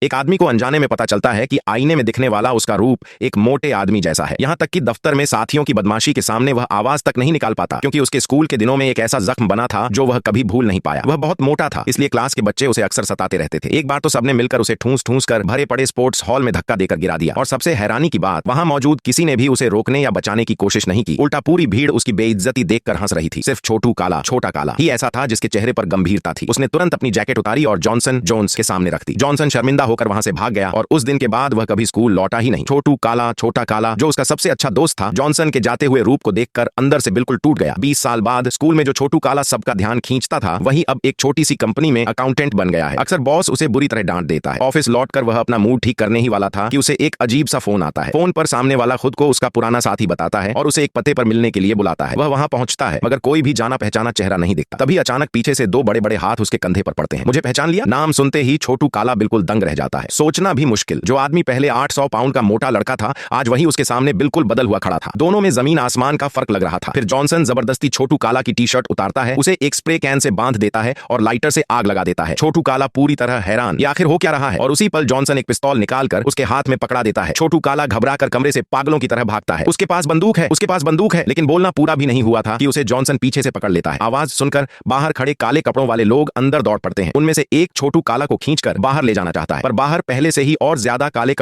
एक आदमी को अनजाने में पता चलता है कि आईने में दिखने वाला उसका रूप एक मोटे आदमी जैसा है। यहाँ तक कि दफ्तर में साथियों की बदमाशी के सामने वह आवाज तक नहीं निकाल पाता, क्योंकि उसके स्कूल के दिनों में एक ऐसा जख्म बना था जो वह कभी भूल नहीं पाया। वह बहुत मोटा था, इसलिए क्लास के बच्चे उसे अक्सर सताते रहते थे। एक बार तो सबने मिलकर उसे ठूस ठूस कर भरे पड़े स्पोर्ट्स हॉल में धक्का देकर गिरा दिया, और सबसे हैरानी की बात, वहां मौजूद किसी ने भी उसे रोकने या बचाने की कोशिश नहीं की। उल्टा पूरी भीड़ उसकी बेइज्जती देखकर हंस रही थी। सिर्फ छोटा काला ही ऐसा था जिसके चेहरे पर गंभीरता थी। उसने तुरंत अपनी जैकेट उतारी और जॉनसन जोन्स के सामने रख दी। जॉनसन शर्मिंदा होकर वहां से भाग गया और उस दिन के बाद वह कभी स्कूल लौटा ही नहीं। छोटा काला जो उसका सबसे अच्छा दोस्त था, जॉनसन के जाते हुए रूप को देखकर अंदर से बिल्कुल टूट गया। 20 साल बाद स्कूल में जो छोटू काला सबका ध्यान खींचता था, वही अब एक छोटी सी कंपनी में अकाउंटेंट बन गया है। अक्सर बॉस उसे बुरी तरह डांट देता है। ऑफिस लौटकर वह अपना मूड ठीक करने ही वाला था कि उसे एक अजीब सा फोन आता है। फोन पर सामने वाला खुद को उसका पुराना साथी बताता है और उसे एक पते पर मिलने के लिए बुलाता है। वह वहां पहुंचता है, मगर कोई भी जाना पहचाना चेहरा नहीं दिखता। तभी अचानक पीछे से दो बड़े बड़े हाथ उसके कंधे पर पड़ते हैं। मुझे पहचान लिया? नाम सुनते ही छोटू काला बिल्कुल दंग रह जाता है। सोचना भी मुश्किल, जो आदमी पहले 800 पाउंड का मोटा लड़का था, आज वही उसके सामने बिल्कुल बदल हुआ खड़ा था। दोनों में जमीन आसमान का फर्क लग रहा था। फिर जॉनसन जबरदस्ती छोटू काला की टी शर्ट उतारता है, उसे एक स्प्रे कैन से बांध देता है और लाइटर से आग लगा देता है। छोटू काला पूरी तरह हैरान, ये आखिर हो क्या रहा है, और उसी पल जॉनसन एक पिस्तौल निकालकर उसके हाथ में पकड़ा देता है। छोटू काला घबराकर कमरे से पागलों की तरह भागता है। उसके पास बंदूक है, लेकिन बोलना पूरा भी नहीं हुआ था कि उसे जॉनसन पीछे से पकड़ लेता है। आवाज सुनकर बाहर खड़े काले कपड़ों वाले लोग अंदर दौड़ पड़ते हैं। उनमें से एक छोटू काला को खींचकर बाहर ले जाना चाहता है, पर बाहर पहले से ही और ज्यादा काले